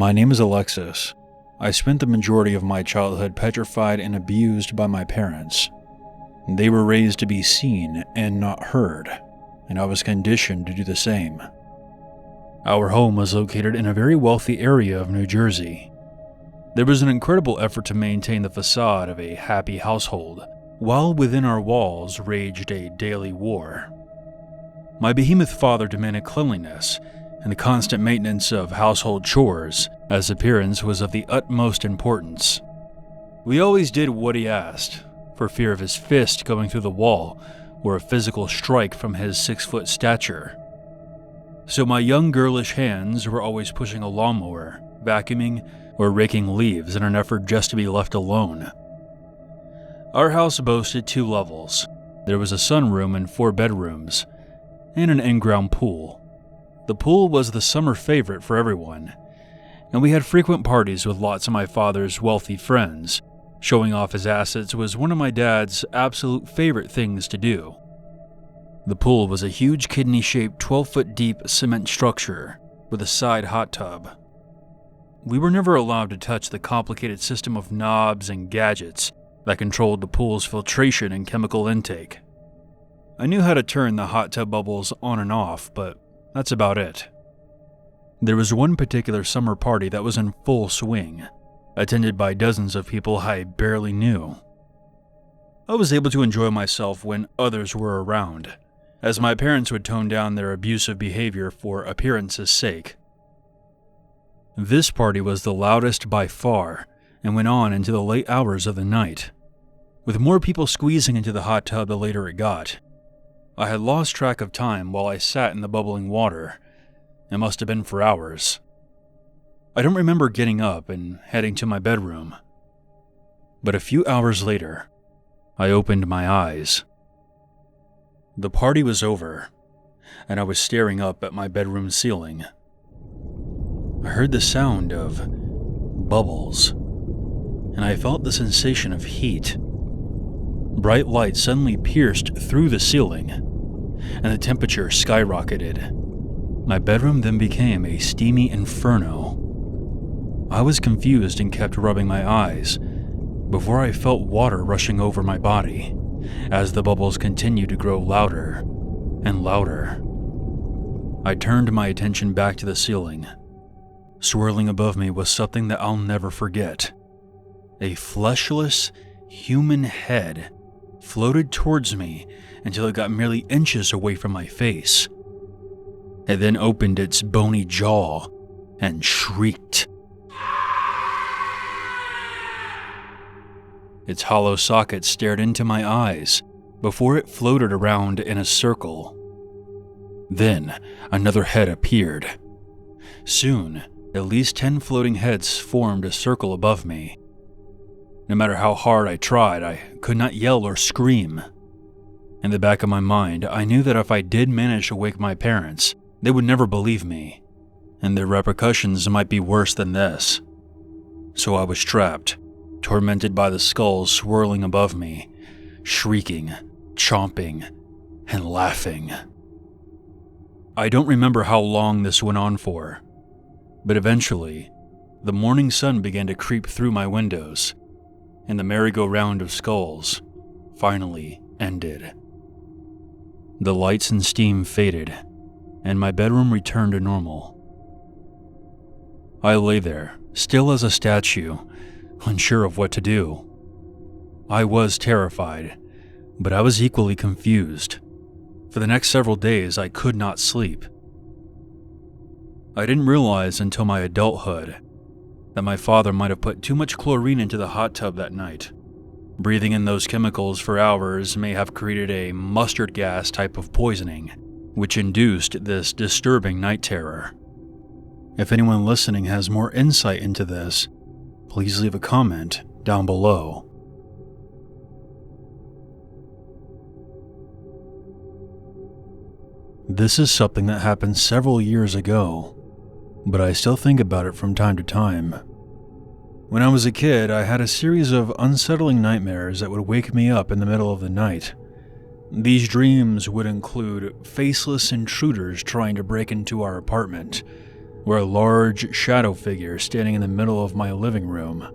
My name is Alexis. I spent the majority of my childhood petrified and abused by my parents. They were raised to be seen and not heard, and I was conditioned to do the same. Our home was located in a very wealthy area of New Jersey. There was an incredible effort to maintain the facade of a happy household, while within our walls raged a daily war. My behemoth father demanded cleanliness and the constant maintenance of household chores, as appearance was of the utmost importance. We always did what he asked, for fear of his fist going through the wall or a physical strike from his 6-foot stature. So my young girlish hands were always pushing a lawnmower, vacuuming, or raking leaves in an effort just to be left alone. Our house boasted 2 levels. There was a sunroom and 4 bedrooms, and an in-ground pool. The pool was the summer favorite for everyone, and we had frequent parties with lots of my father's wealthy friends. Showing off his assets was one of my dad's absolute favorite things to do. The pool was a huge kidney-shaped 12-foot deep cement structure with a side hot tub. We were never allowed to touch the complicated system of knobs and gadgets that controlled the pool's filtration and chemical intake. I knew how to turn the hot tub bubbles on and off, but that's about it. There was one particular summer party that was in full swing, attended by dozens of people I barely knew. I was able to enjoy myself when others were around, as my parents would tone down their abusive behavior for appearance's sake. This party was the loudest by far and went on into the late hours of the night, with more people squeezing into the hot tub the later it got. I had lost track of time while I sat in the bubbling water. It must have been for hours. I don't remember getting up and heading to my bedroom. But a few hours later, I opened my eyes. The party was over, and I was staring up at my bedroom ceiling. I heard the sound of bubbles, and I felt the sensation of heat. Bright light suddenly pierced through the ceiling, and the temperature skyrocketed. My bedroom then became a steamy inferno. I was confused and kept rubbing my eyes before I felt water rushing over my body as the bubbles continued to grow louder and louder. I turned my attention back to the ceiling. Swirling above me was something that I'll never forget. A fleshless human head floated towards me until it got merely inches away from my face. It then opened its bony jaw and shrieked. Its hollow socket stared into my eyes before it floated around in a circle. Then another head appeared. Soon, at least 10 floating heads formed a circle above me. No matter how hard I tried, I could not yell or scream. In the back of my mind, I knew that if I did manage to wake my parents, they would never believe me, and the repercussions might be worse than this. So I was trapped, tormented by the skulls swirling above me, shrieking, chomping, and laughing. I don't remember how long this went on for, but eventually, the morning sun began to creep through my windows, and the merry-go-round of skulls finally ended. The lights and steam faded, and my bedroom returned to normal. I lay there, still as a statue, unsure of what to do. I was terrified, but I was equally confused. For the next several days, I could not sleep. I didn't realize until my adulthood that my father might have put too much chlorine into the hot tub that night. Breathing in those chemicals for hours may have created a mustard gas type of poisoning, which induced this disturbing night terror. If anyone listening has more insight into this, please leave a comment down below. This is something that happened several years ago, but I still think about it from time to time. When I was a kid, I had a series of unsettling nightmares that would wake me up in the middle of the night. These dreams would include faceless intruders trying to break into our apartment, were a large shadow figure standing in the middle of my living room.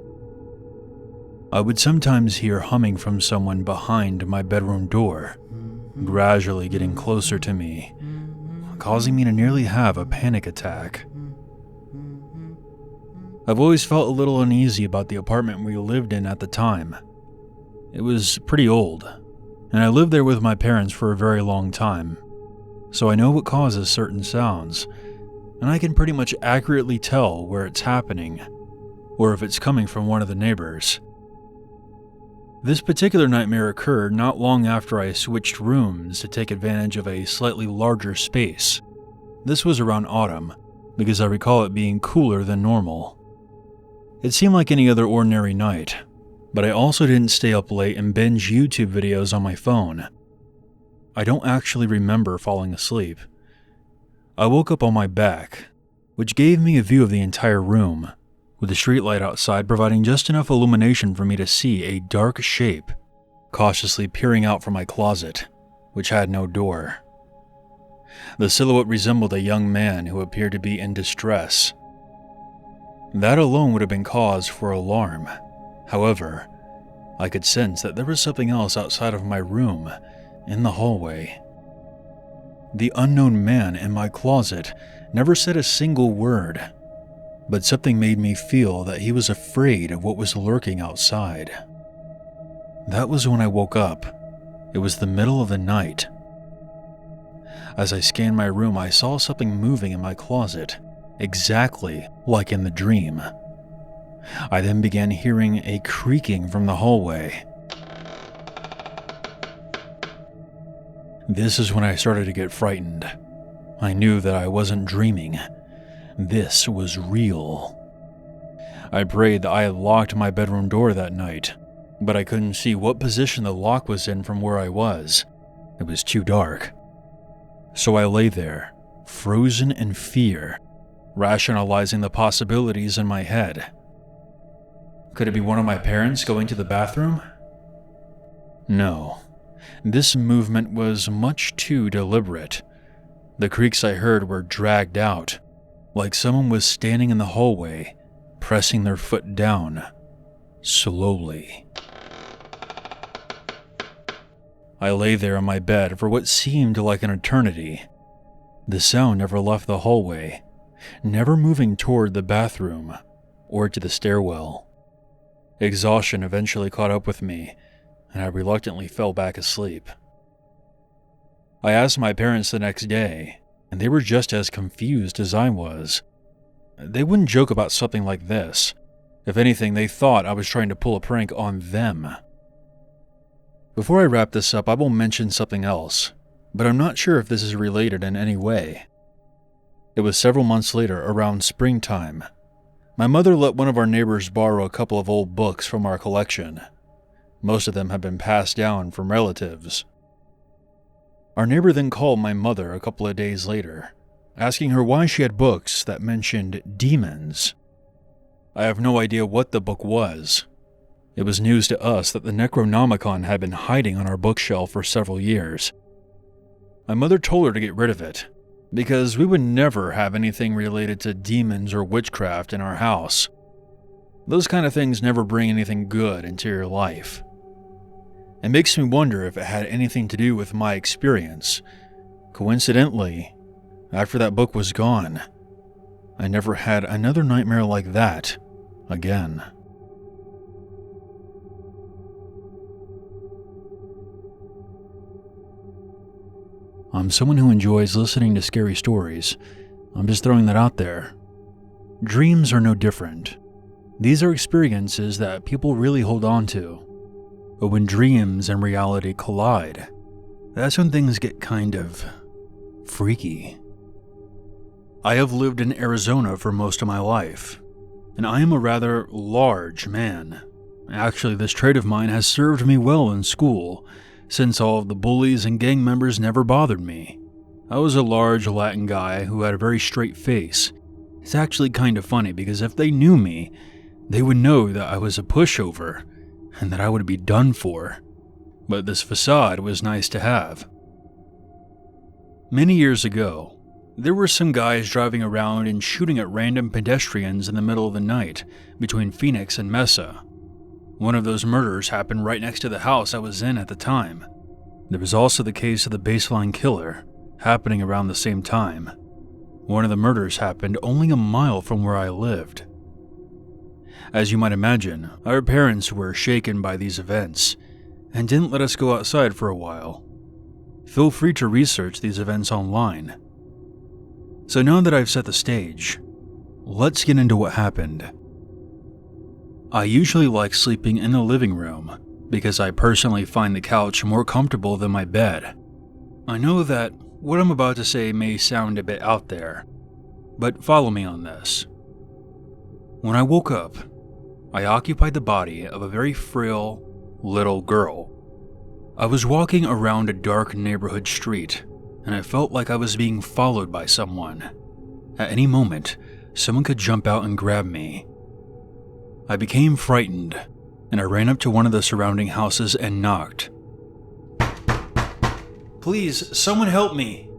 I would sometimes hear humming from someone behind my bedroom door, gradually getting closer to me, causing me to nearly have a panic attack. I've always felt a little uneasy about the apartment we lived in at the time. It was pretty old, and I lived there with my parents for a very long time, so I know what causes certain sounds, and I can pretty much accurately tell where it's happening, or if it's coming from one of the neighbors. This particular nightmare occurred not long after I switched rooms to take advantage of a slightly larger space. This was around autumn, because I recall it being cooler than normal. It seemed like any other ordinary night, but I also didn't stay up late and binge YouTube videos on my phone. I don't actually remember falling asleep. I woke up on my back, which gave me a view of the entire room, with the streetlight outside providing just enough illumination for me to see a dark shape cautiously peering out from my closet, which had no door. The silhouette resembled a young man who appeared to be in distress. That alone would have been cause for alarm. However, I could sense that there was something else outside of my room, in the hallway. The unknown man in my closet never said a single word, but something made me feel that he was afraid of what was lurking outside. That was when I woke up. It was the middle of the night. As I scanned my room, I saw something moving in my closet, exactly like in the dream. I then began hearing a creaking from the hallway. This is when I started to get frightened. I knew that I wasn't dreaming. This was real. I prayed that I had locked my bedroom door that night, but I couldn't see what position the lock was in from where I was. It was too dark. So I lay there, frozen in fear, rationalizing the possibilities in my head. Could it be one of my parents going to the bathroom? No. This movement was much too deliberate. The creaks I heard were dragged out, like someone was standing in the hallway, pressing their foot down, slowly. I lay there on my bed for what seemed like an eternity. The sound never left the hallway, never moving toward the bathroom or to the stairwell. Exhaustion eventually caught up with me, and I reluctantly fell back asleep. I asked my parents the next day, and they were just as confused as I was. They wouldn't joke about something like this. If anything, they thought I was trying to pull a prank on them. Before I wrap this up, I will mention something else, but I'm not sure if this is related in any way. It was several months later, around springtime. My mother let one of our neighbors borrow a couple of old books from our collection. Most of them had been passed down from relatives. Our neighbor then called my mother a couple of days later, asking her why she had books that mentioned demons. I have no idea what the book was. It was news to us that the Necronomicon had been hiding on our bookshelf for several years. My mother told her to get rid of it, because we would never have anything related to demons or witchcraft in our house. Those kind of things never bring anything good into your life. It makes me wonder if it had anything to do with my experience. Coincidentally, after that book was gone, I never had another nightmare like that again. I'm someone who enjoys listening to scary stories. I'm just throwing that out there. Dreams are no different. These are experiences that people really hold on to. But when dreams and reality collide, that's when things get kind of freaky. I have lived in Arizona for most of my life, and I am a rather large man. Actually, this trait of mine has served me well in school, since all of the bullies and gang members never bothered me. I was a large Latin guy who had a very straight face. It's actually kind of funny because if they knew me, they would know that I was a pushover and that I would be done for. But this facade was nice to have. Many years ago, There were some guys driving around and shooting at random pedestrians in the middle of the night between Phoenix and Mesa. One of those murders happened right next to the house I was in at the time. There was also the case of the baseline killer, happening around the same time. One of the murders happened only a mile from where I lived. As you might imagine, our parents were shaken by these events and didn't let us go outside for a while. Feel free to research these events online. So now that I've set the stage, let's get into what happened. I usually like sleeping in the living room because I personally find the couch more comfortable than my bed. I know that what I'm about to say may sound a bit out there, but follow me on this. When I woke up, I occupied the body of a very frail little girl. I was walking around a dark neighborhood street, and I felt like I was being followed by someone. At any moment, someone could jump out and grab me. I became frightened, and I ran up to one of the surrounding houses and knocked. "Please, someone help me!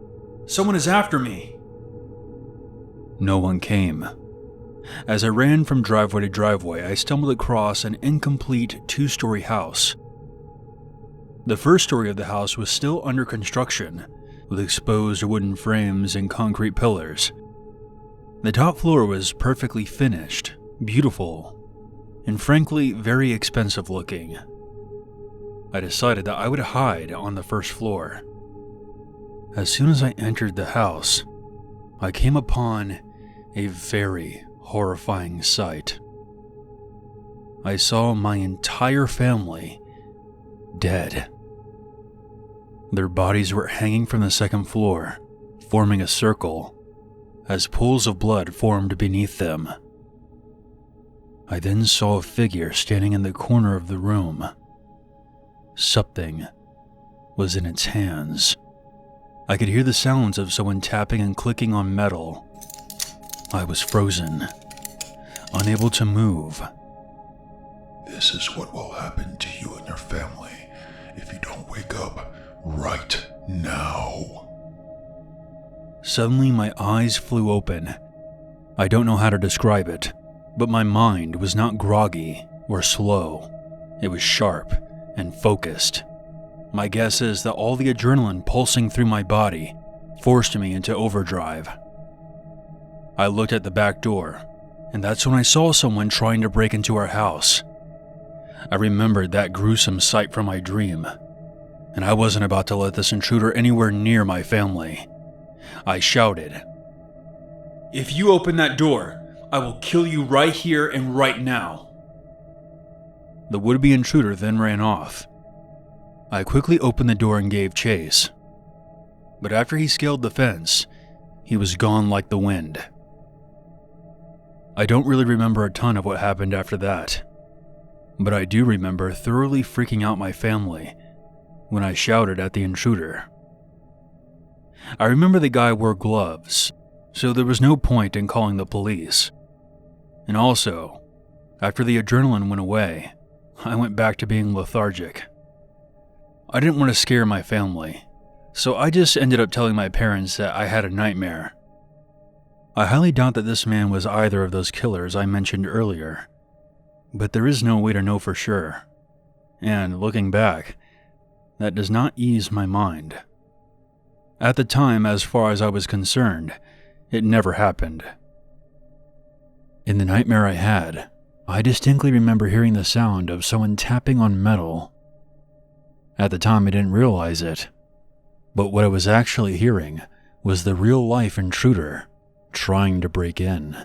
Someone is after me!" No one came. As I ran from driveway to driveway, I stumbled across an incomplete 2-story house. The first story of the house was still under construction, with exposed wooden frames and concrete pillars. The top floor was perfectly finished, beautiful, and frankly very expensive looking. I decided that I would hide on the first floor. As soon as I entered the house, I came upon a very horrifying sight. I saw my entire family dead. Their bodies were hanging from the second floor, forming a circle, as pools of blood formed beneath them. I then saw a figure standing in the corner of the room. Something was in its hands. I could hear the sounds of someone tapping and clicking on metal. I was frozen, unable to move. "This is what will happen to you and your family if you don't wake up right now." Suddenly, my eyes flew open. I don't know how to describe it, but my mind was not groggy or slow. It was sharp and focused. My guess is that all the adrenaline pulsing through my body forced me into overdrive. I looked at the back door, and that's when I saw someone trying to break into our house. I remembered that gruesome sight from my dream, and I wasn't about to let this intruder anywhere near my family. I shouted, "If you open that door, I will kill you right here and right now." The would-be intruder then ran off. I quickly opened the door and gave chase. But after he scaled the fence, he was gone like the wind. I don't really remember a ton of what happened after that, but I do remember thoroughly freaking out my family when I shouted at the intruder. I remember the guy wore gloves, so there was no point in calling the police. And also, after the adrenaline went away, I went back to being lethargic. I didn't want to scare my family, so I just ended up telling my parents that I had a nightmare. I highly doubt that this man was either of those killers I mentioned earlier, but there is no way to know for sure. And looking back, that does not ease my mind. At the time, as far as I was concerned, it never happened. In the nightmare I had, I distinctly remember hearing the sound of someone tapping on metal. At the time, I didn't realize it, but what I was actually hearing was the real-life intruder trying to break in.